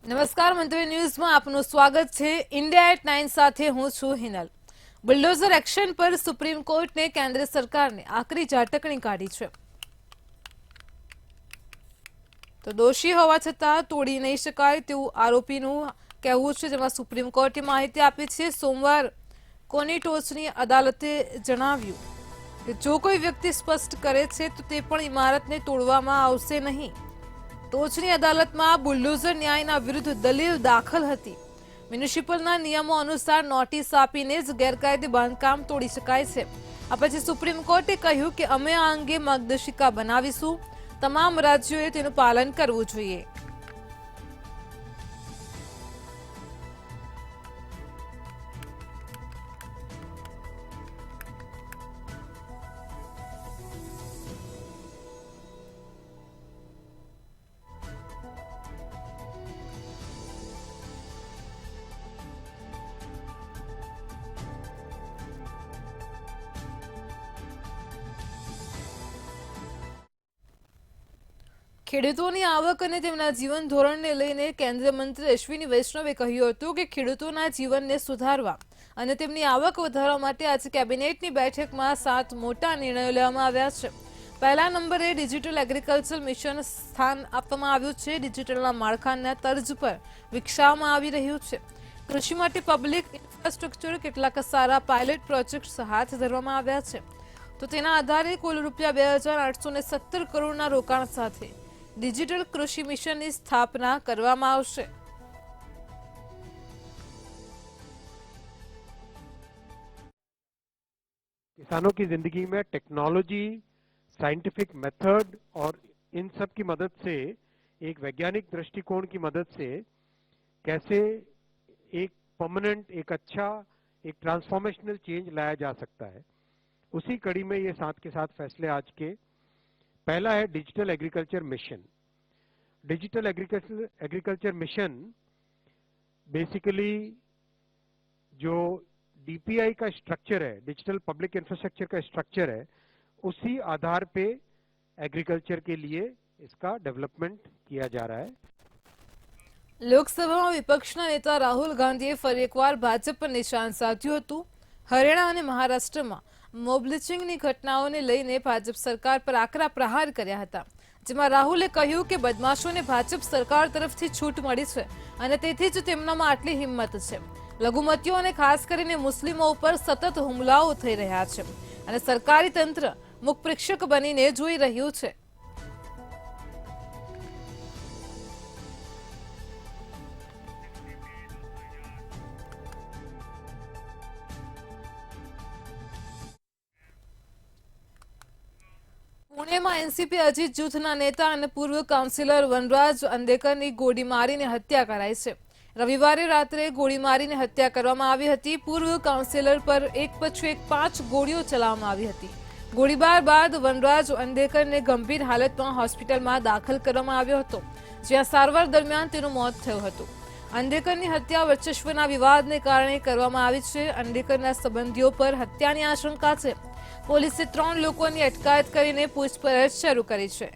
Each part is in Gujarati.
નમસ્કાર મંત્રી ન્યૂઝમાં આપનું સ્વાગત છે। ઇન્ડિયા એટ 9 સાથે હું છું હિનલ। બુલડોઝર એક્શન પર સુપ્રીમ કોર્ટને કેન્દ્ર સરકારને આકરી ઝાટકણી કાઢી છે। તો દોષી હોવા છતાં તોડી નહીં શકાય તેવું આરોપીનું કહેવું છે, જેમાં સુપ્રીમ કોર્ટે માહિતી આપી છે। સોમવાર કોની ટોચની અદાલતે જણાવ્યું કે જો કોઈ વ્યક્તિ સ્પષ્ટ કરે છે તો તે પણ ઇમારતને તોડવામાં આવશે નહીં। ટોચની અદાલતમાં બુલડોઝર ન્યાયના વિરુદ્ધ દલીલ દાખલ હતી। મ્યુનિસિપલના નિયમો અનુસાર નોટિસ આપીને જ ગેરકાયદે બાંધકામ તોડી શકાય છે। આ પછી સુપ્રીમ કોર્ટે કહ્યું કે અમે આ અંગે માર્ગદર્શિકા બનાવીશું, તમામ રાજ્યોએ તેનું પાલન કરવું જોઈએ। ખેડૂતોની આવક અને તેમના જીવન ધોરણને લઈને કેન્દ્રીય મંત્રી અશ્વિની વૈષ્ણવે કહ્યું હતું કે ખેડૂતોના જીવનને સુધારવા અને તેમની આવક વધારવા માટે આજે કેબિનેટની બેઠકમાં 7 મોટા નિર્ણયો લેવામાં આવ્યા છે। પહેલા નંબરે ડિજિટલ એગ્રીકલ્ચર મિશન સ્થાન આપવામાં આવ્યું છે। ડિજિટલના માળખાના તર્જ પર વિકસાવવામાં આવી રહ્યું છે। કૃષિ માટે પબ્લિક ઇન્ફ્રાસ્ટ્રક્ચર કેટલાક સારા પાયલટ પ્રોજેક્ટ્સ હાથ ધરવામાં આવ્યા છે। તો તેના આધારે કુલ રૂપિયા 2,817 કરોડના રોકાણ સાથે डिजिटल कृषि मिशन की स्थापना करवामां आवशे। किसानों की जिंदगी में टेक्नोलॉजी, साइंटिफिक मेथड और इन सब की मदद से, एक वैज्ञानिक दृष्टिकोण की मदद से कैसे एक परमानेंट, एक अच्छा, एक ट्रांसफॉर्मेशनल चेंज लाया जा सकता है, उसी कड़ी में ये साथ के साथ फैसले आज के। पहला है digital agriculture mission. Digital agriculture mission basically जो डीपीआई का स्ट्रक्चर है, डिजिटल पब्लिक इंफ्रास्ट्रक्चर का स्ट्रक्चर है, उसी आधार पे एग्रीकल्चर के लिए इसका डेवलपमेंट किया जा रहा है। લોકસભામાં વિપક્ષના નેતા રાહુલ ગાંધીએ ફરી એકવાર ભાજપ પર નિશાન સાધ્યું હતું। હરિયાણા અને મહારાષ્ટ્રમાં મોબ લિંચિંગની ઘટનાઓને લઈને ભાજપ સરકાર પર આકરા પ્રહાર કર્યા હતા, જેમાં રાહુલે કહ્યું કે બદમાશોને ભાજપ સરકાર તરફથી છૂટ મળી છે અને તેથી જ તેમનામાં આટલી હિંમત છે। લઘુમતીઓ અને ખાસ કરીને મુસ્લિમો ઉપર સતત હુમલાઓ થઈ રહ્યા છે અને સરકારી તંત્ર મુખ પ્રેક્ષક બનીને જોઈ રહ્યું છે। પુણેમાં એનસીપી અજીત જૂથના નેતા અને પૂર્વ કાઉન્સિલર વનરાજ અંદેકરની ગોળી મારીને હત્યા કરાઈ છે। રવિવારે રાત્રે ગોળી મારીને હત્યા કરવામાં આવી હતી। પૂર્વ કાઉન્સિલર પર એક પછી એક 5 ગોળીઓ ચલાવવામાં આવી હતી। ગોળીબાર બાદ વનરાજ અંદેકરને ગંભીર હાલતમાં હોસ્પિટલમાં દાખલ કરવામાં આવ્યો હતો, જ્યાં સારવાર દરમિયાન તેનું મોત થયું હતું। અંદેકરની હત્યા વર્ચસ્વના વિવાદને કારણે કરવામાં આવી છે। અંદેકરના સંબંધીઓ પર હત્યાની આશંકા છે। પોલીસે 3 લોકોની અટકાયત કરીને પૂછપરછ શરૂ કરી છે।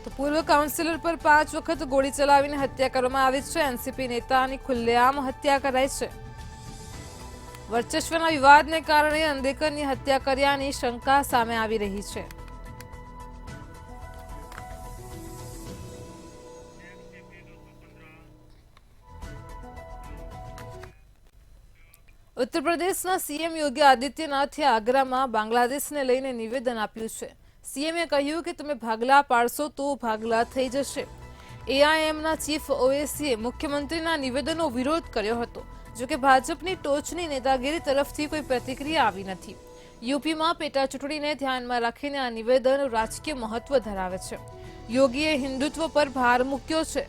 તો પૂર્વ કાઉન્સિલર પર 5 વખત ગોળી ચલાવીને હત્યા કરવામાં આવી છે। એનસીપી નેતાની ખુલ્લેઆમ હત્યા કરાઈ છે। વર્ચસ્વના વિવાદને કારણે અંદેકરની હત્યા કર્યાની શંકા સામે આવી રહી છે। उत्तर प्रदेशના સીએમ યોગી આદિત્યનાથે આગ્રામાં બાંગ્લાદેશને લઈને નિવેદન આપ્યું છે। સીએમએ કહ્યું કે તમે ભાગલા પાડશો તો ભાગલા થઈ જશે। એઆઈએમના ચીફ ઓવેસીએ મુખ્યમંત્રીના નિવેદનનો વિરોધ કર્યો હતો, જો કે ભાજપની ટોચની નેતાગીરી તરફથી કોઈ પ્રતિક્રિયા આવી નથી। યુપીમાં પેટા ચૂંટણીને ધ્યાનમાં રાખીને આ નિવેદન રાજકીય મહત્વ ધરાવે છે। યોગીએ હિન્દુત્વ પર ભાર મૂક્યો છે।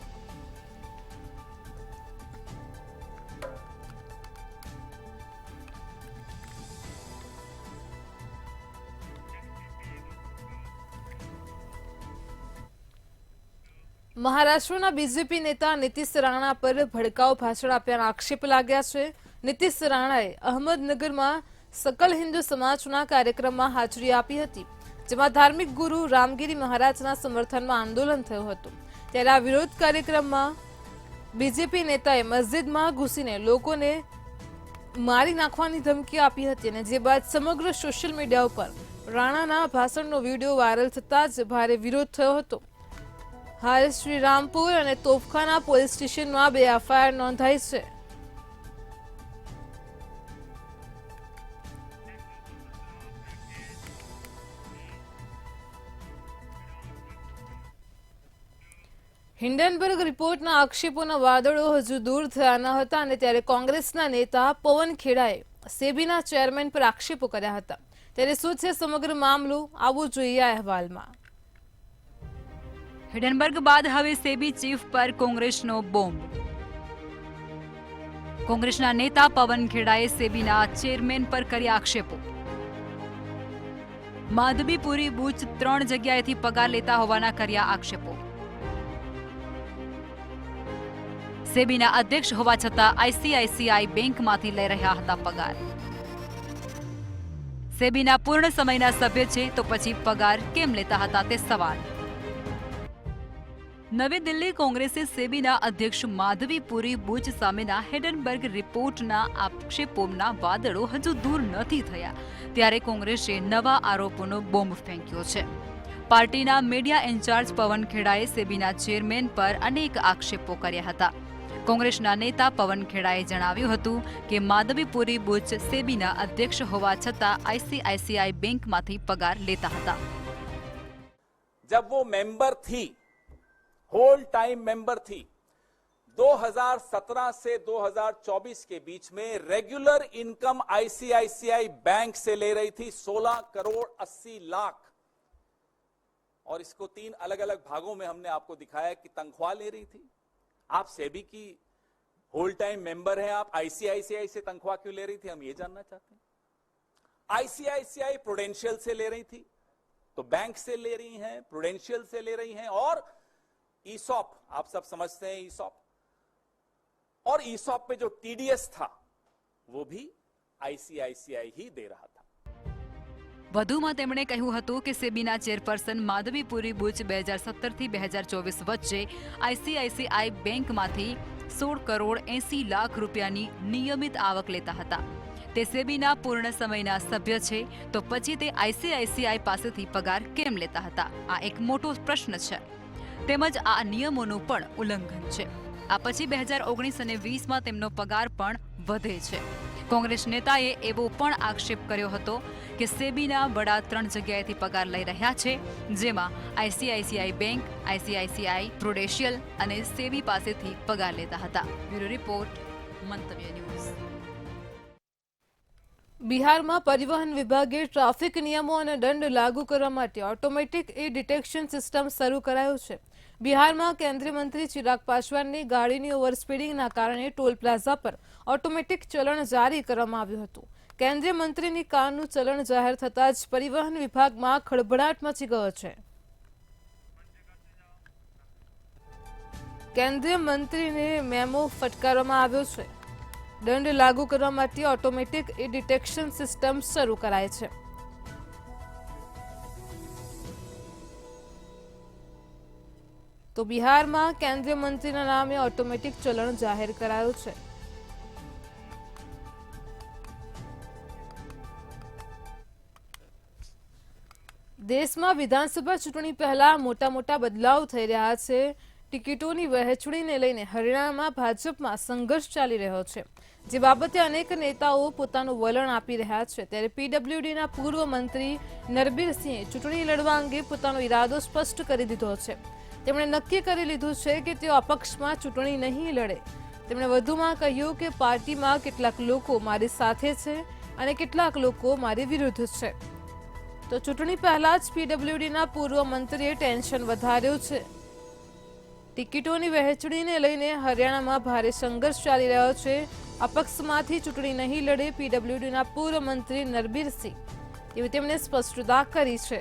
મહારાષ્ટ્રના બીજેપી નેતા નીતિશ રાણા પર ભડકાઉ ભાષણ આપ્યાના આક્ષેપ લાગ્યા છે। નીતિશ રાણાએ અહમદનગરમાં सकल हिंदू समाजना कार्यक्रम में हाजरी आपी हती, જેમાં ધાર્મિક ગુરુ રામગીરી મહારાજના સમર્થનમાં આંદોલન થયું હતું। ત્યારે આ વિરોધ કાર્યક્રમમાં બીજેપી નેતાએ મસ્જિદમાં ઘૂસીને લોકોને મારી નાખવાની ધમકી આપી હતી અને જે બાદ સમગ્ર સોશિયલ મીડિયા ઉપર રાણાના ભાષણનો વિડીયો વાયરલ થતાં જ ભારે વિરોધ થયો હતો। હાલ શ્રીરામપુર અને તોફખાના પોલીસ સ્ટેશનમાં 2 એફઆઈઆર નોંધાઈ છે। હિન્ડનબર્ગ રિપોર્ટના આક્ષેપોના વાદળો હજુ દૂર થયા ન હતા અને ત્યારે કોંગ્રેસના નેતા પવન ખેડાએ સેબીના ચેરમેન પર આક્ષેપો કર્યા હતા। ત્યારે શું છે સમગ્ર મામલો, આવું જોઈએ આ અહેવાલમાં। હિડનબર્ગ બાદ હવે સેબી ચીફ પર કોંગ્રેસનો બોમ્બ। કોંગ્રેસના નેતા પવન ખેડાએ સેબીના ચેરમેન પર કર્યા આક્ષેપો। માધબીપુરી બુચ 3 જગ્યાએથી પગાર લેતા હોવાના કર્યા આક્ષેપો। સેબીના અધ્યક્ષ હોવા છતાં આઈસીઆઈસીઆઈ બેંકમાંથી લઈ રહ્યા હતા પગાર। સેબીના પૂર્ણ સમયના સભ્ય છે તો પછી પગાર કેમ લેતા હતા તે સવાલ। નવી દિલ્હી કોંગ્રેસે સેબીના અધ્યક્ષ માધવીપુરી બુચ સામેના હિડનબર્ગ રિપોર્ટના આક્ષેપોના વાદળો હજુ દૂર નથી થયા ત્યારે કોંગ્રેસે નવા આરોપોનો બોમ્બ ફેંક્યો છે। પાર્ટીના મીડિયા ઇન્ચાર્જ પવન ખેડાએ સેબીના ચેરમેન પર અનેક આક્ષેપો કર્યા હતા। કોંગ્રેસના નેતા પવન ખેડાએ જણાવ્યું હતું કે માધવીપુરી બુચ સેબીના અધ્યક્ષ હોવા છતાં આઈસીઆઈસીઆઈ બેંકમાંથી પગાર લેતા હતા। जब वो मेंबर थी, होल टाइम मेंबर थी, 2017 से 2024 के बीच में रेगुलर इनकम आईसीआईसीआई बैंक से ले रही थी 16 करोड़ 80 लाख। और इसको 3 अलग अलग भागों में हमने आपको दिखाया कि तनख्वाह ले रही थी। आप सेबी की होल टाइम मेंबर हैं, आप आईसीआईसीआई से तनख्वाह क्यों ले रही थी, हम ये जानना चाहते हैं। आईसीआईसीआई प्रूडेंशियल से ले रही थी तो बैंक से ले रही हैं, प्रूडेंशियल से ले रही हैं, और ईसॉप आप सब समझते हैं ईसॉप, और ईसॉप पे जो टीडीएस था वो भी आईसीआईसीआई ही दे रहा था। વધુમાં તેમણે કહ્યું હતું કે સેબીના ચેરપર્સન માધવીપુરી બુચ 2017 થી 2024 વચ્ચે આઈસીઆઈસીઆઈ બેંકમાંથી 16 કરોડ 80 લાખ રૂપિયાની નિયમિત આવક લેતા હતા। તે સેબીના પૂર્ણ સમયના સભ્ય છે તો પછી તે આઈસીઆઈસીઆઈ પાસેથી પગાર કેમ લેતા હતા? આ એક મોટો પ્રશ્ન છે। તેમજ આ નિયમોનું પણ ઉલ્લંઘન છે। આ પછી 2019 અને 20માં તેમનો પગાર પણ વધે છે। કોંગ્રેસ નેતાએ એવો પણ આક્ષેપ કર્યો હતો કે સેબીના વડા 3 જગ્યાએથી પગાર લઈ રહ્યા છે, જેમાં આઈસીઆઈસીઆઈ બેંક, આઈસીઆઈસીઆઈ પ્રુડેન્શિયલ અને સેબી પાસેથી પગાર લેતા હતા। બ્યુરો રિપોર્ટ, મંતવ્ય ન્યૂઝ। બિહારમાં પરિવહન વિભાગે ટ્રાફિક નિયમો અને દંડ લાગુ કરવા માટે ઓટોમેટિક ઈ ડિટેક્શન સિસ્ટમ શરૂ કરાયું છે। બિહારમાં કેન્દ્રીય મંત્રી ચિરાગ પાસવાનની ગાડીની ઓવર સ્પીડિંગના કારણે ટોલ પ્લાઝા પર ઓટોમેટિક ચલણ જારી કરવામાં આવ્યું હતું। કેન્દ્રીય મંત્રીની કારનું ચલણ જાહેર થતાં જ પરિવહન વિભાગમાં ખળભળાટ મચી ગયો છે। કેન્દ્રીય મંત્રીને મેમો ફટકારવામાં આવ્યો છે। દંડ લાગુ કરવા માટે ઓટોમેટિક ઈ ડિટેક્શન સિસ્ટમ શરૂ કરાય છે। તો બિહારમાં કેન્દ્રીય મંત્રીના નામે ઓટોમેટિક ચલણ જાહેર કરાયું છે। દેશમાં વિધાનસભા ચૂંટણી પહેલા મોટા બદલાવ થઈ રહ્યા છે। ટિકિટોની વહેંચણીને લઈને હરિયાણામાં ભાજપમાં સંઘર્ષ ચાલી રહ્યો છે, જે બાબતે અનેક નેતાઓ પોતાનું વલણ આપી રહ્યા છે। ત્યારે પીડબ્લ્યુડીના પૂર્વ મંત્રી નરબીરસિંહે ચૂંટણી લડવા અંગે પોતાનો ઈરાદો સ્પષ્ટ કરી દીધો છે। તેમણે નક્કી કરી લીધું છે કે તેઓ અપક્ષમાં ચૂંટણી નહીં લડે। તેમણે વધુમાં કહ્યું કે પાર્ટીમાં કેટલાક લોકો મારી સાથે છે અને કેટલાક લોકો મારી વિરુદ્ધ છે। તો ચૂંટણી પહેલા જ પીડબ્લ્યુડીના પૂર્વ મંત્રીએ ટેન્શન વધાર્યું છે। ટિકિટોની વહેંચણીને લઈને હરિયાણામાં ભારે સંઘર્ષ ચાલી રહ્યો છે। અપક્ષમાંથી ચૂંટણી નહીં લડે પીડબ્લ્યુડીના પૂર્વ મંત્રી નરબીરસિંહ, એવી તેમણે સ્પષ્ટતા કરી છે।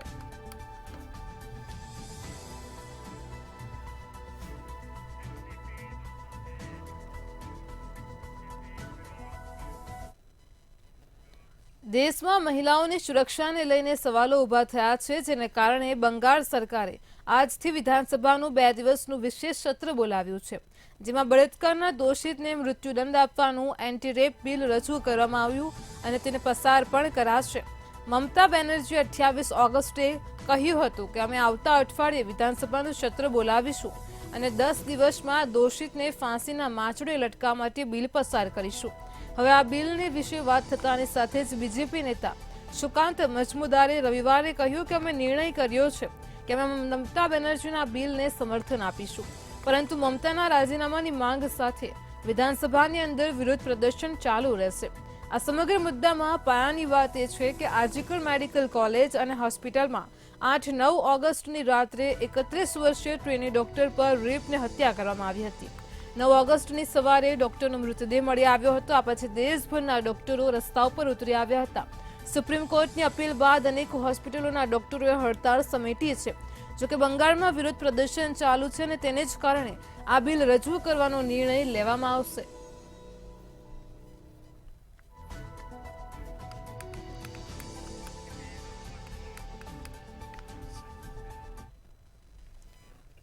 દેશમાં મહિલાઓની સુરક્ષાને લઈને સવાલો ઊભા થયા છે, જેને કારણે બંગાળ સરકારે આજથી વિધાનસભાનું 2 દિવસનું વિશેષ સત્ર બોલાવ્યું છે, જેમાં બળાત્કારના દોષિતને મૃત્યુદંડ આપવાનું એન્ટી રેપ બિલ રજૂ કરવામાં આવ્યું અને તેને પસાર પણ કરાશે. મમતા બેનર્જીએ 28 ઓગસ્ટે કહ્યું હતું કે અમે આવતા અઠવાડિયે વિધાનસભાનું સત્ર બોલાવીશું અને 10 દિવસમાં દોષિતને ફાંસીના માંચડે લટકાવવા માટે બિલ પસાર કરીશું. હવે આ બિલની વિશે વાત થતાની સાથે જ બીજેપી નેતા સુકાંત મજમુદારે રવિવારે કહ્યું કે અમે નિર્ણય કર્યો છે કે અમે મમતા બેનર્જીના બિલને સમર્થન આપીશું, પરંતુ મમતાના રાજીનામાની માંગ સાથે વિધાનસભાની અંદર વિરોધ પ્રદર્શન ચાલુ રહેશે. આ સમગ્ર મુદ્દામાં પાયાની વાત એ છે કે આરજીકર મેડિકલ કોલેજ અને હોસ્પિટલમાં 8-9 ઓગસ્ટની રાત્રે 31 વર્ષીય ટ્રેની ડોક્ટર પર રેપને હત્યા કરવામાં આવી હતી. 9 ઓગસ્ટની સવારે ડોક્ટરનો મૃતદેહ મળી આવ્યો હતો. આ પછી દેશભરના ડોક્ટરો રસ્તા ઉપર ઉતરી આવ્યા હતા. સુપ્રીમ કોર્ટની અપીલ બાદ અનેક હોસ્પિટલોના ડોક્ટરોએ હડતાળ સમેટી છે. જોકે બંગાળમાં વિરોધ પ્રદર્શન ચાલુ છે અને તેને જ કારણે આ બિલ રજૂ કરવાનો નિર્ણય લેવામાં આવશે.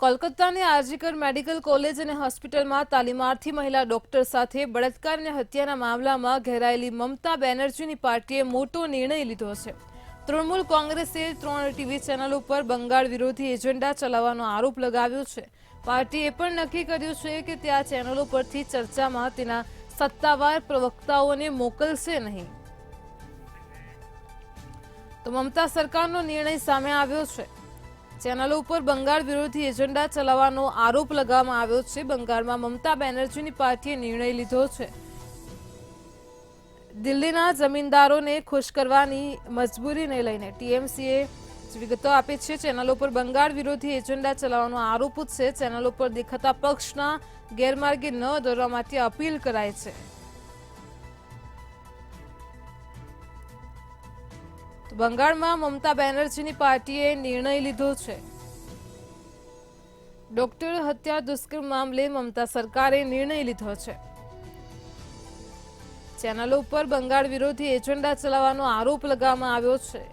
કોલકાતાની આરજીકર મેડિકલ કોલેજ અને હોસ્પિટલમાં તાલીમાર્થી મહિલા ડોક્ટર સાથે બળાત્કાર અને હત્યાના મામલામાં ઘેરાયેલી મમતા બેનર્જીની પાર્ટીએ મોટો નિર્ણય લીધો છે. તૃણમૂલ કોંગ્રેસે 3 ટીવી ચેનલો પર બંગાળ વિરોધી એજન્ડા ચલાવવાનો આરોપ લગાવ્યો છે. પાર્ટીએ પણ નક્કી કર્યું છે કે તે આ ચેનલો પરથી ચર્ચામાં તેના સત્તાવાર પ્રવક્તાઓને મોકલશે નહીં. તો મમતા સરકારનો નિર્ણય સામે આવ્યો છે. ચેનલો ઉપર બંગાળ વિરોધી એજન્ડા ચલાવવાનો આરોપ લગાવવામાં આવ્યો છે. બંગાળમાં મમતા બેનર્જીની પાર્ટીએ નિર્ણય લીધો છે. દિલ્હીના જમીનદારોને ખુશ કરવાની મજબૂરીને લઈને ટીએમસીએ વિગતો આપી છે. ચેનલો પર બંગાળ વિરોધી એજન્ડા ચલાવવાનો આરોપ છે. ચેનલો પર દેખાતા પક્ષના ગેરમાર્ગે ન દોરવા માટે અપીલ કરાય છે. બંગાળમાં મમતા બેનર્જીની પાર્ટીએ નિર્ણય લીધો છે. ડોક્ટર હત્યા દુષ્કર્મ મામલે મમતા સરકારે નિર્ણય લીધો છે. ચેનલો ઉપર બંગાળ વિરોધી એજન્ડા ચલાવવાનો આરોપ લગાવવામાં આવ્યો છે.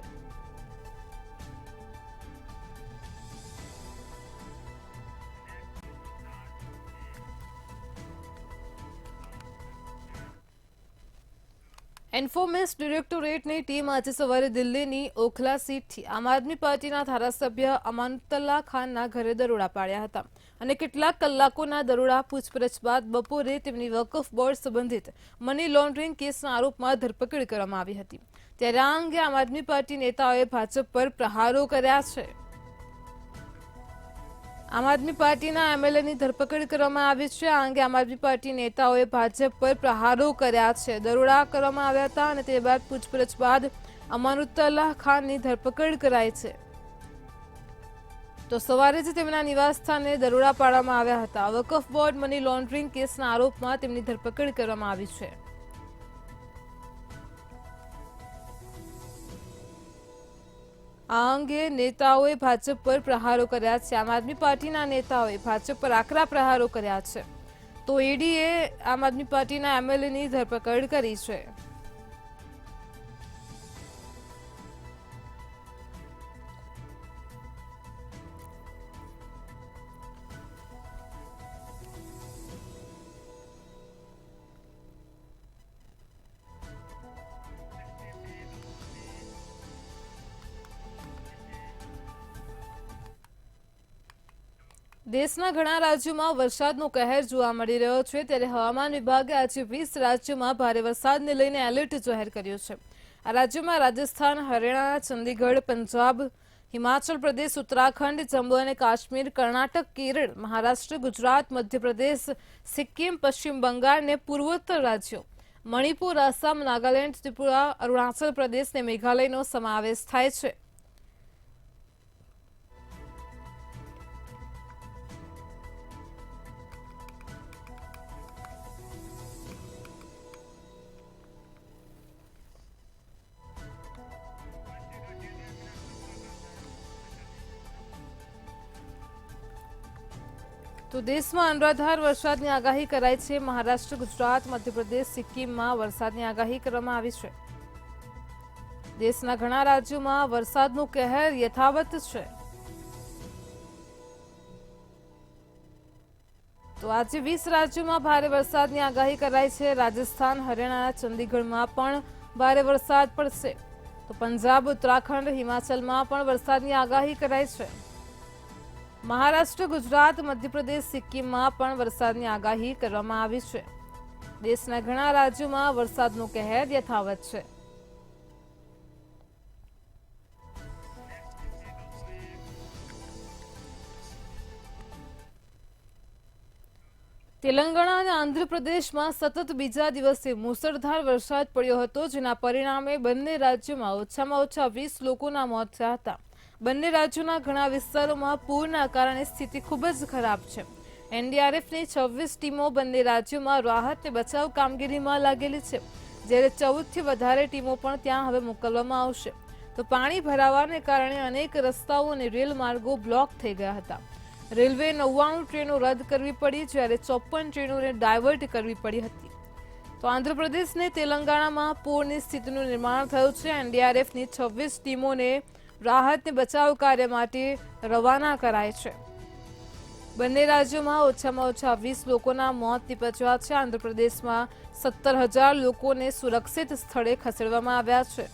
એન્ફોર્મેન્સ ડિરેક્ટોરેટની ટીમ આજે સવારે દિલ્હીની ઓખલા સીટથી આમ આદમી પાર્ટીના ધારાસભ્ય અમાનુલ્લાહ ખાનના ઘરે દરોડા પાડ્યા હતા અને કેટલાક કલાકોના દરોડા પૂછપરછ બાદ બપોરે તેમની વકફ બોર્ડ સંબંધિત મની લોન્ડરિંગ કેસના આરોપમાં ધરપકડ કરવામાં આવી હતી. ત્યારે આ અંગે આમ આદમી પાર્ટી નેતાઓએ ભાજપ પર પ્રહારો કર્યા છે. આમ આદમી પાર્ટીના એમએલએની ધરપકડ કરવામાં આવી છે. આ અંગે આમ આદમી પાર્ટી નેતાઓએ ભાજપ પર પ્રહારો કર્યા છે. દરોડા કરવામાં આવ્યા હતા અને તે બાદ પૂછપરછ બાદ અમાનુલ્લાહ ખાનની ધરપકડ કરાઈ છે. તો સવારે જ તેમના નિવાસસ્થાને દરોડા પાડવામાં આવ્યા હતા. વકફ બોર્ડ મની લોન્ડરિંગ કેસના આરોપમાં તેમની ધરપકડ કરવામાં આવી છે. આ અંગે નેતાઓએ ભાજપ પર પ્રહારો કર્યા છે. આમ આદમી પાર્ટીના નેતાઓએ ભાજપ પર આકરા પ્રહારો કર્યા છે. તો ઈડીએ આમ આદમી પાર્ટીના એમએલએની ધરપકડ કરી છે. દેશના ઘણા રાજ્યોમાં વરસાદનો કહેર જોવા મળી રહ્યો છે. ત્યારે હવામાન વિભાગે આજે 20 રાજ્યોમાં ભારે વરસાદને લઈને એલર્ટ જાહેર કર્યું છે. આ રાજ્યોમાં રાજસ્થાન, હરિયાણા, ચંદીગઢ, પંજાબ, હિમાચલ પ્રદેશ, ઉત્તરાખંડ, જમ્મુ અને કાશ્મીર, કર્ણાટક, કેરળ, મહારાષ્ટ્ર, ગુજરાત, મધ્યપ્રદેશ, સિક્કિમ, પશ્ચિમ બંગાળ અને પૂર્વોત્તર રાજ્યો, મણિપુર, આસામ, નાગાલેન્ડ, ત્રિપુરા, અરુણાચલ પ્રદેશ અને મેઘાલયનો સમાવેશ થાય છે. તો દેશમાં અનરાધાર વરસાદની આગાહી કરાઈ છે. મહારાષ્ટ્ર, ગુજરાત, મધ્યપ્રદેશ, સિક્કિમમાં વરસાદની આગાહી કરવામાં આવી છે. દેશના ઘણા રાજ્યોમાં વરસાદનું કહેર યથાવત છે. તો આજે 20 રાજ્યોમાં ભારે વરસાદની આગાહી કરાઈ છે. રાજસ્થાન, હરિયાણા, ચંદીગઢમાં પણ ભારે વરસાદ પડશે. તો પંજાબ, ઉત્તરાખંડ, હિમાચલમાં પણ વરસાદની આગાહી કરાઈ છે. મહારાષ્ટ્ર, ગુજરાત, મધ્યપ્રદેશ, સિક્કિમમાં પણ વરસાદની આગાહી કરવામાં આવી છે. દેશના ઘણા રાજ્યોમાં વરસાદનો કહેર યથાવત છે. તેલંગાણા અને આંધ્રપ્રદેશમાં સતત બીજા દિવસે મુસળધાર વરસાદ પડ્યો હતો, જેના પરિણામે બંને રાજ્યોમાં ઓછામાં ઓછા 20 લોકોના મોત થયા હતા. બંને રાજ્યોના ઘણા વિસ્તારોમાં પૂરના કારણે સ્થિતિ ખૂબ જ ખરાબ છે. એનડીઆરએફની 26 ટીમો બંને રાજ્યોમાં રાહત અને બચાવ કામગીરીમાં લાગેલી છે, જ્યારે 14થી વધારે ટીમો પણ ત્યાં હવે મોકલવામાં આવશે. તો પાણી ભરાવાને કારણે અનેક રસ્તાઓ અને રેલ માર્ગો બ્લોક થઈ ગયા હતા. રેલવે 99 ટ્રેનો રદ કરવી પડી, જ્યારે 54 ટ્રેનોને ડાયવર્ટ કરવી પડી હતી. તો આંધ્રપ્રદેશ ને તેલંગાણામાં પૂરની સ્થિતિનું નિર્માણ થયું છે. એનડીઆરએફની 26 ટીમોને રાહત અને બચાવ કાર્ય માટે રવાના કરાય છે. બંને રાજ્યોમાં ઓછામાં ઓછા 20 લોકોના મોત નીપજ્યા છે. આંધ્રપ્રદેશમાં 17,000 લોકોને સુરક્ષિત સ્થળે ખસેડવામાં આવ્યા છે.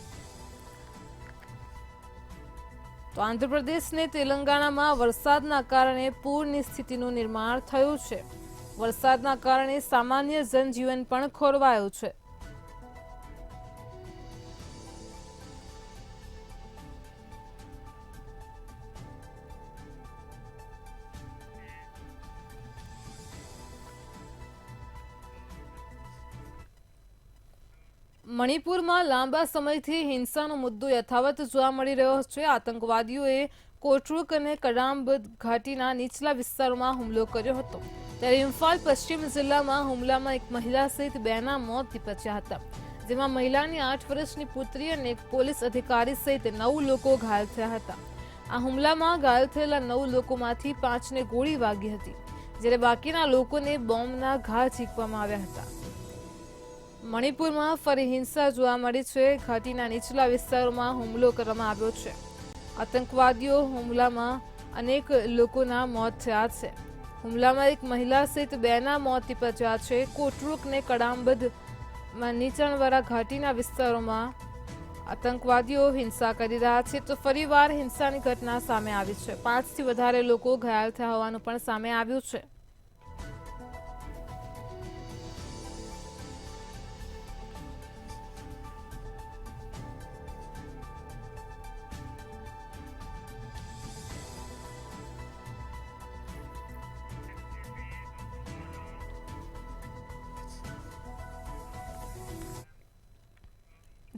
તો આંધ્રપ્રદેશ ને તેલંગાણામાં વરસાદના કારણે પૂરની સ્થિતિનું નિર્માણ થયું છે. વરસાદના કારણે સામાન્ય જનજીવન પણ ખોરવાયું છે. મણિપુરમાં લાંબા સમયથી હિંસાનો મુદ્દો યથાવત જોવા મળી રહ્યો છે. આતંકવાદીઓએ કોટરુક અને કડામ્બદ ઘાટીના નીચલા વિસ્તારોમાં હુમલો કર્યો હતો, ત્યારે ઇમ્ફાલ પશ્ચિમ જિલ્લામાં હુમલામાં એક મહિલા સહિત 2ના મોત નીપજ્યા હતા, જેમાં મહિલાની 8 વર્ષની પુત્રી અને એક પોલીસ અધિકારી સહિત 9 લોકો ઘાયલ થયા હતા. આ હુમલામાં ઘાયલ થયેલા 9 લોકોમાંથી 5ને ગોળી વાગી હતી, જ્યારે બાકીના લોકોને બોમ્બના ઘા ઝીંકવામાં આવ્યા હતા. મણિપુરમાં ફરી હિંસા જોવા મળી છે. ઘાટીના નીચલા વિસ્તારોમાં હુમલો કરવામાં આવ્યો છે. આતંકવાદીઓ હુમલામાં અનેક લોકોના મોત થયા છે. હુમલામાં એક મહિલા સહિત 2ના મોત નીપજ્યા છે. કોટરુક ને કડામ્બદમાં નીચાણવાળા ઘાટીના વિસ્તારોમાં આતંકવાદીઓ હિંસા કરી રહ્યા છે. તો ફરીવાર હિંસાની ઘટના સામે આવી છે. 5થી વધારે લોકો ઘાયલ થયા હોવાનું પણ સામે આવ્યું છે.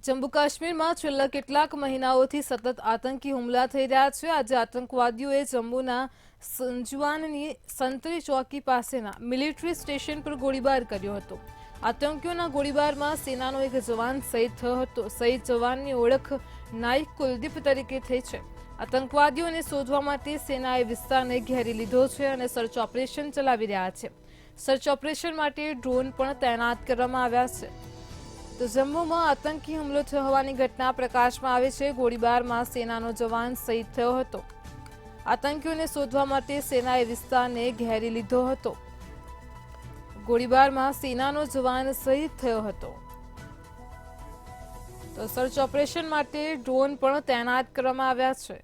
જમ્મુ કાશ્મીરમાં છેલ્લા કેટલાક મહિનાઓથી સતત આતંકી હુમલા થઈ રહ્યા છે. આજે આતંકવાદીઓએ જમ્મુના સંજવાનની સંતરી ચોકી પાસેના મિલિટરી સ્ટેશન પર ગોળીબાર કર્યો હતો. આતંકીઓના ગોળીબારમાં સેનાનો એક જવાન શહીદ થયો હતો. શહીદ જવાનની ઓળખ નાઈક કુલદીપ તરીકે થઈ છે. આતંકવાદીઓને શોધવા માટે સેનાએ વિસ્તારને ઘેરી લીધો છે અને સર્ચ ઓપરેશન ચલાવી રહ્યા છે. સર્ચ ઓપરેશન માટે ડ્રોન પણ તૈનાત કરવામાં આવ્યા છે. તો જમ્મુમાં આતંકી હુમલો થયો હોવાની ઘટના પ્રકાશમાં આવે છે. ગોળીબારમાં સેનાનો જવાન શહીદ થયો હતો. આતંકીઓને શોધવા માટે સેનાએ વિસ્તારને ઘેરી લીધો હતો. ગોળીબારમાં સેનાનો જવાન શહીદ થયો હતો. તો સર્ચ ઓપરેશન માટે ડ્રોન પણ તૈનાત કરવામાં આવ્યા છે.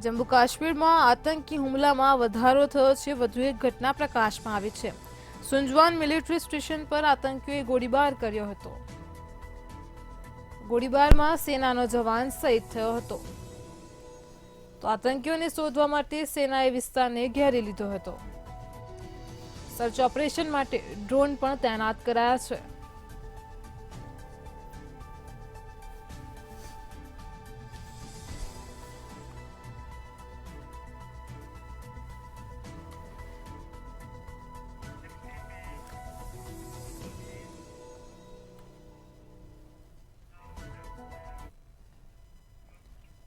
જમ્મુ કાશ્મીરમાં આતંકી હુમલામાં વધારો થયો છે. વધુ એક ઘટના પ્રકાશમાં આવી છે. સુંજવાન મિલિટરી સ્ટેશન પર આતંકીઓએ ગોળીબાર કર્યો હતો. ગોળીબારમાં સેનાનો જવાન શહીદ થયો હતો. તો આતંકીઓને શોધવા માટે સેનાએ વિસ્તારને ઘેરી લીધો હતો. સર્ચ ઓપરેશન માટે ડ્રોન પણ તૈનાત કરાયા છે.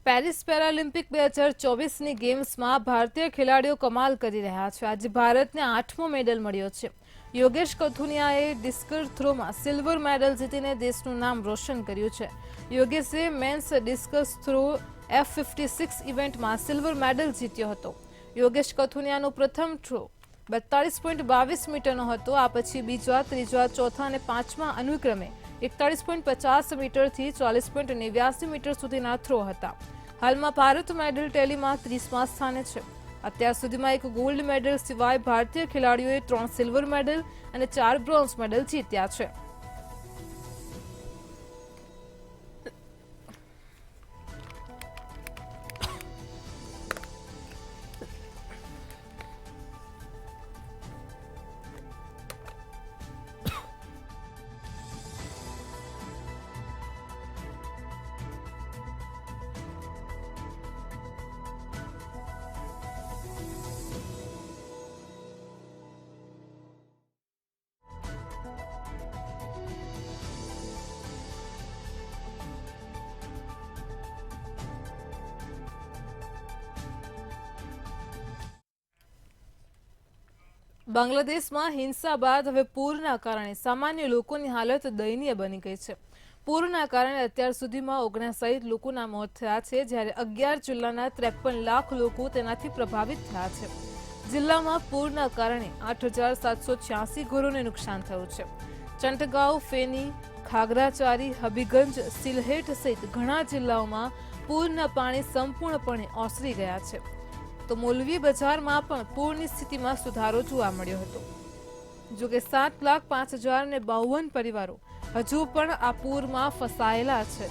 પેરિસ પેરાલિમ્પિક 2024ની ગેમ્સમાં ભારતીય ખેલાડીઓ કમાલ કરી રહ્યા છે. આજે ભારતને 8મો મેડલ મળ્યો છે. યોગેશ કથુનિયાએ ડિસ્કસ થ્રોમાં સિલ્વર મેડલ જીતીને દેશનું નામ રોશન કર્યું છે. યોગેશે મેન્સ ડિસ્કસ થ્રો F56 ઇવેન્ટમાં સિલ્વર મેડલ જીત્યો હતો. યોગેશ કથુનિયાનો પ્રથમ થ્રો 42.22 મીટરનો હતો. આ પછી બીજા, ત્રીજા, ચોથા અને પાંચમા અનુક્રમે 41.50 મીટરથી 40.89 મીટર સુધીના થ્રો હતા. હાલમાં ભારત મેડલ ટેલીમાં 30મા સ્થાને છે. અત્યાર સુધીમાં એક ગોલ્ડ મેડલ સિવાય ભારતીય ખેલાડીઓએ 3 સિલ્વર મેડલ અને 4 બ્રોન્ઝ મેડલ જીત્યા છે. બાંગ્લાદેશમાં હિંસા બાદ હવે પૂરના કારણે સામાન્ય લોકોની હાલત દયનીય બની ગઈ છે. પૂરના કારણે અત્યાર સુધીમાં 59 લોકોના મોત થયા છે, જ્યારે 11 જિલ્લાના 53 લાખ લોકો તેનાથી પ્રભાવિત થયા છે. જિલ્લામાં પૂરના કારણે 8786 ઘરોને નુકસાન થયું છે. ચંટગાંવ, ફેની, ખાગરાચારી, હબીગંજ, સિલહેટ સહિત ઘણા જિલ્લાઓમાં પૂરના પાણી સંપૂર્ણપણે ઓસરી ગયા છે. તો મૌલવી બજારમાં પણ પૂરની સ્થિતિમાં સુધારો જોવા મળ્યો હતો. જોકે 7,05,052 પરિવારો હજુ પણ આ પૂરમાં ફસાયેલા છે.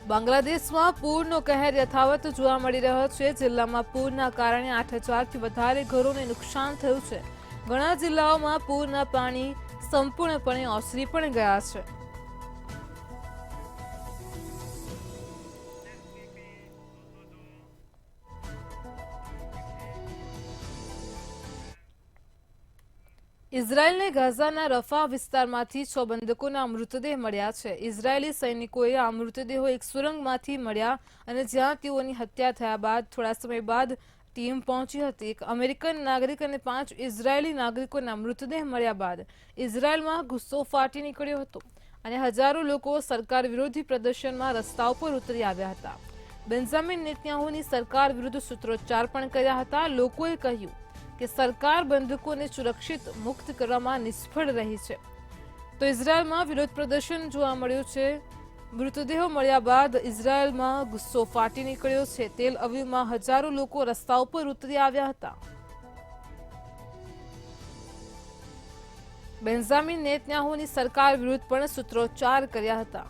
બાંગ્લાદેશમાં પૂરનો કહેર યથાવત જોવા મળી રહ્યો છે. જિલ્લામાં પૂરના કારણે 8,000થી વધારે ઘરોને નુકસાન થયું છે. ઘણા જિલ્લાઓમાં પૂરના પાણી સંપૂર્ણપણે ઓસરી પણ ગયા છે. ઇઝરાયેલને ગાઝાના રફા વિસ્તારમાંથી 6 બંદકોના મૃતદેહ મળ્યા છે. ઇઝરાયેલી સૈનિકોએ આ મૃતદેહો એક સુરંગમાંથી મળ્યા અને જ્યાં તેઓની હત્યા થયા બાદ થોડા સમય બાદ ટીમ પહોંચી હતી. એક અમેરિકન નાગરિક અને 5 ઇઝરાયેલી નાગરિકોના મૃતદેહ મળ્યા બાદ ઇઝરાયેલમાં ગુસ્સો ફાટી નીકળ્યો હતો અને હજારો લોકો સરકાર વિરોધી પ્રદર્શનમાં રસ્તા ઉપર ઉતરી આવ્યા હતા. બેન્જામિન નેતન્યાહુની સરકાર વિરુદ્ધ સૂત્રોચ્ચાર પણ કર્યા હતા. લોકોએ કહ્યું કે સરકાર બંદૂકોને સુરક્ષિત મુક્ત કરવામાં નિષ્ફળ રહી છે. તો ઇઝરાયેલમાં વિરોધ પ્રદર્શન જોવા મળ્યું છે. મૃતદેહો મળ્યા બાદ ઇઝરાયેલમાં ગુસ્સો ફાટી નીકળ્યો છે. તેલ અવીવમાં હજારો લોકો રસ્તા ઉપર ઉતરી આવ્યા હતા. બેન્જામિન નેતન્યાહુની સરકાર વિરુદ્ધ પણ સૂત્રોચ્ચાર કર્યા હતા.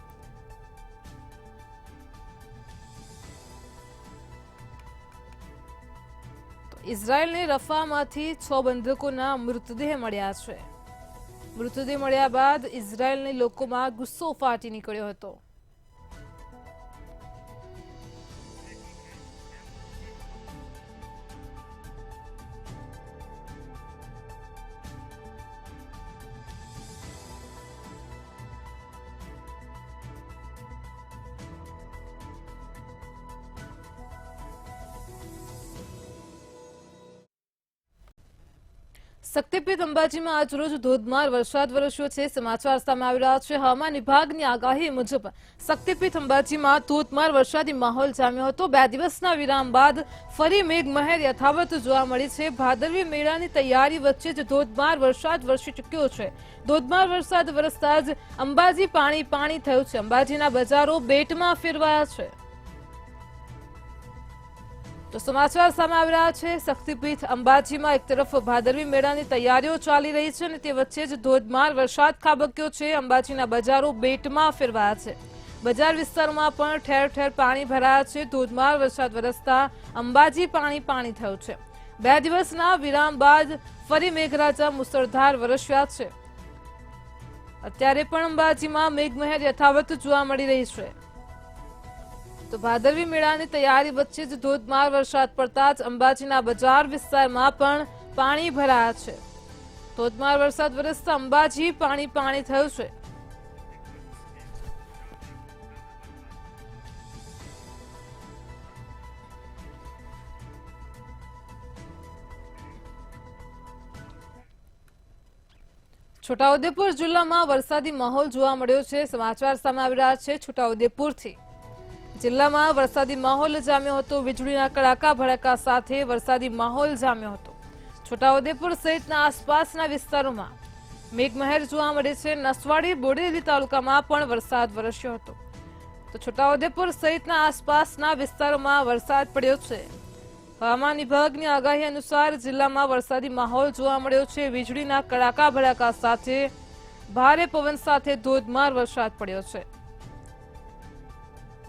ઇઝરાયેલને રફામાંથી 6 બંધકોના મૃતદેહ મળ્યા છે. મૃતદેહ મળ્યા બાદ ઇઝરાયેલને લોકોમાં ગુસ્સો ફાટી નીકળ્યો હતો. શક્તિપીઠ અંબાજીમાં આજ રોજ ધોધમાર વરસાદ વરસ્યો છે. સમાચાર સામે આવી રહ્યા છે. હવામાન વિભાગની આગાહી મુજબ શક્તિપીઠ અંબાજીમાં ધોધમાર વરસાદી માહોલ જામ્યો હતો. 2 દિવસના વિરામ બાદ ફરી મેઘમહેર યથાવત જોવા મળી છે. ભાદરવી મેળાની તૈયારી વચ્ચે જ ધોધમાર વરસાદ વરસી ચૂક્યો છે. ધોધમાર વરસાદ વરસતા જ અંબાજી પાણી થયું છે. અંબાજીના બજારો બેટમાં ફેરવાયા છે. તો સમાચાર સામે આવી રહ્યા છે. શક્તિપીઠ અંબાજીમાં એક તરફ ભાદરવી મેળાની તૈયારીઓ ચાલી રહી છે અને તે વચ્ચે જ ધોધમાર વરસાદ ખાબક્યો છે. અંબાજીના બજારો બેટમાં ફેરવાયા છે. બજાર વિસ્તારમાં પણ ઠેર ઠેર પાણી ભરાયા છે. ધોધમાર વરસાદ વરસતા અંબાજી પાણી થયું છે. 2 દિવસના વિરામ બાદ ફરી મેઘરાજા મુસળધાર વરસ્યા છે. અત્યારે પણ અંબાજીમાં મેઘમહેર યથાવત જોવા મળી રહી છે. તો ભાદરવી મેળાની તૈયારી વચ્ચે જ ધોધમાર વરસાદ પડતા જ અંબાજીના બજાર વિસ્તારમાં પણ પાણી ભરાયા છે. ધોધમાર વરસાદ વરસતા અંબાજી પાણી થયું છે. છોટાઉદેપુર જિલ્લામાં વરસાદી માહોલ જોવા મળ્યો છે। સમાચાર સામે આવી રહ્યા છે છોટાઉદેપુરથી। જિલ્લામાં વરસાદી માહોલ જામ્યો હતો। વીજળીના કડાકા ભડાકા સાથે વરસાદી માહોલ જામ્યો હતો। છોટાઉદેપુર સહિતના આસપાસના વિસ્તારોમાં મેઘમહેર જોવા મળે છે। નસવાડી બોડેલી તાલુકામાં પણ વરસાદ વરસ્યો હતો। તો છોટાઉદેપુર સહિતના આસપાસના વિસ્તારોમાં વરસાદ પડ્યો છે। હવામાન વિભાગની આગાહી અનુસાર જિલ્લામાં વરસાદી માહોલ જોવા મળ્યો છે। વીજળીના કડાકા ભડાકા સાથે ભારે પવન સાથે ધોધમાર વરસાદ પડ્યો છે।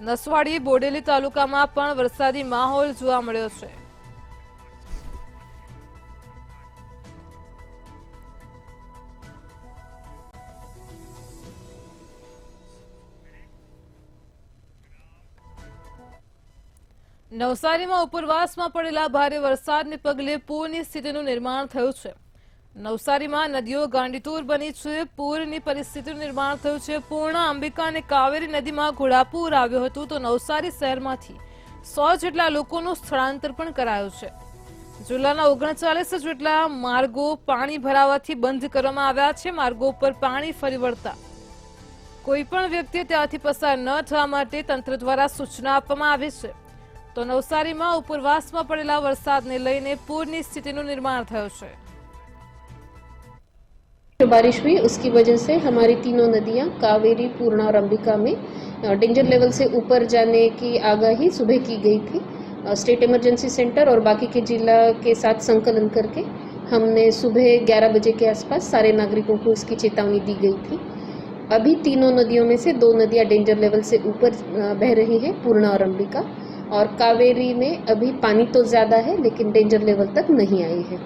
નસવાડી બોડેલી તાલુકામાં પણ વરસાદી માહોલ જોવા મળ્યો છે। નવસારીમાં ઉપરવાસમાં પડેલા ભારે વરસાદને પગલે પૂરની સ્થિતિનું નિર્માણ થયું છે। નવસારીમાં નદીઓ ગાંડીતુર બની છે। પૂરની પરિસ્થિતિનું નિર્માણ થયું છે। પૂર્ણા, અંબિકા અને કાવેરી નદીમાં ઘોડાપૂર આવ્યું હતું તો નવસારી શહેરમાંથી 100 જેટલા લોકોનું સ્થળાંતર પણ કરાયું છે। જિલ્લાના 39 જેટલા માર્ગો પાણી ભરાવાથી બંધ કરવામાં આવ્યા છે। માર્ગો પર પાણી ફરી વળતા કોઈ પણ વ્યક્તિ ત્યાંથી પસાર ન થવા માટે તંત્ર દ્વારા સૂચના આપવામાં આવી છે। તો નવસારીમાં ઉપરવાસમાં પડેલા વરસાદને લઈને પૂરની સ્થિતિનું નિર્માણ થયું છે। जो बारिश हुई उसकी वजह से हमारी तीनों नदियां कावेरी, पूर्णा और अंबिका में डेंजर लेवल से ऊपर जाने की आगाही सुबह की गई थी। स्टेट इमरजेंसी सेंटर और बाकी के जिला के साथ संकलन करके हमने सुबह 11 बजे के आसपास सारे नागरिकों को इसकी चेतावनी दी गई थी। अभी तीनों नदियों में से 2 नदियां डेंजर लेवल से ऊपर बह रही हैं, पूर्णा और अंबिका, और कावेरी में अभी पानी तो ज्यादा है लेकिन डेंजर लेवल तक नहीं आई है।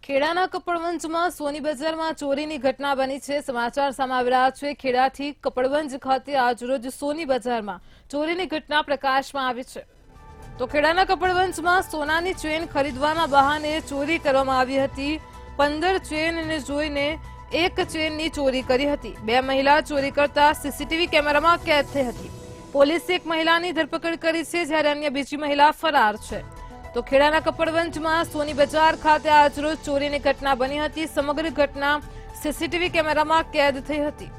ખેડાના કપડવંજમાં સોની બજારમાં ચોરીની ઘટના બની છે। સમાચાર સામે આવી રહ્યા છે। ખેડાથી કપડવંજ ખાતે આજરોજ સોની બજારમાં ચોરીની ઘટના પ્રકાશમાં આવી છે। તો ખેડાના કપડવંજમાં સોનાની ચેન ખરીદવાના બહાને ચોરી કરવામાં આવી હતી। 15 ચેનને જોઈને એક ચેનની ચોરી કરી હતી। 2 મહિલા ચોરી કરતા સીસીટીવી કેમેરામાં કેદ થઈ હતી। પોલીસે એક મહિલાની ધરપકડ કરી છે જ્યારે અન્ય બીજી મહિલા ફરાર છે। તો ખેડાના કપડવંજમાં સોની બજાર ખાતે આજરોજ ચોરીની ઘટના બની હતી। સમગ્ર ઘટના સીસીટીવી કેમેરામાં કેદ થઈ હતી।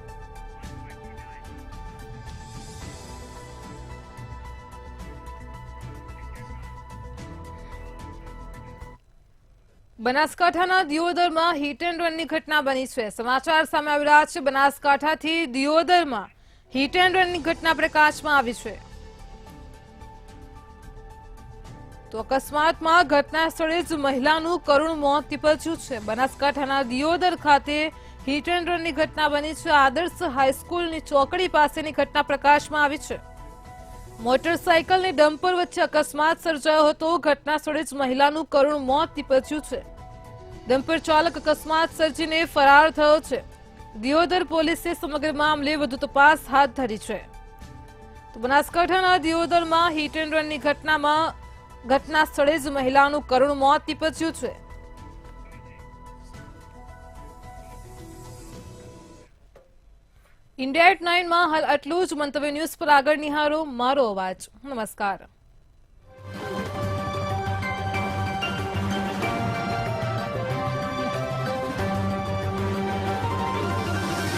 બનાસકાંઠાના દિયોદરમાં હિટ એન્ડ રનની ઘટના બની છે। સમાચાર સામે આવી રહ્યા છે। બનાસકાંઠાથી દિયોદરમાં હિટ એન્ડ રનની ઘટના પ્રકાશમાં આવી છે। તો અકસ્માતમાં ઘટના સ્થળે જ મહિલાનું કરુણ મોત નીપજ્યું છે। બનાસકાંઠાના દિયોદર ખાતે હિટ એન્ડ રનની ઘટના બની છે। આદર્શ હાઈસ્કૂલની ચોકડી પાસેની ઘટના પ્રકાશમાં આવી છે। મોટરસાયકલની ડમ્પર વચ્ચે અકસ્માત સર્જાયો હતો। ઘટના સ્થળે જ મહિલાનું કરુણ મોત નીપજ્યું છે। ડમ્પર ચાલક અકસ્માત સર્જીને ફરાર થયો છે। દિયોદર પોલીસે સમગ્ર મામલે વધુ તપાસ હાથ ધરી છે। તો બનાસકાંઠાના દિયોદરમાં હિટ એન્ડ રનની ઘટના સ્થળે જ મહિલાનું કરુણ મોત નીપજ્યું છે। ઇન્ડિયા એટ 9 માં હાલ આટલું જ। મંતવ્ય ન્યૂઝ પર આગળ નિહાળો મારો અવાજ। નમસ્કાર।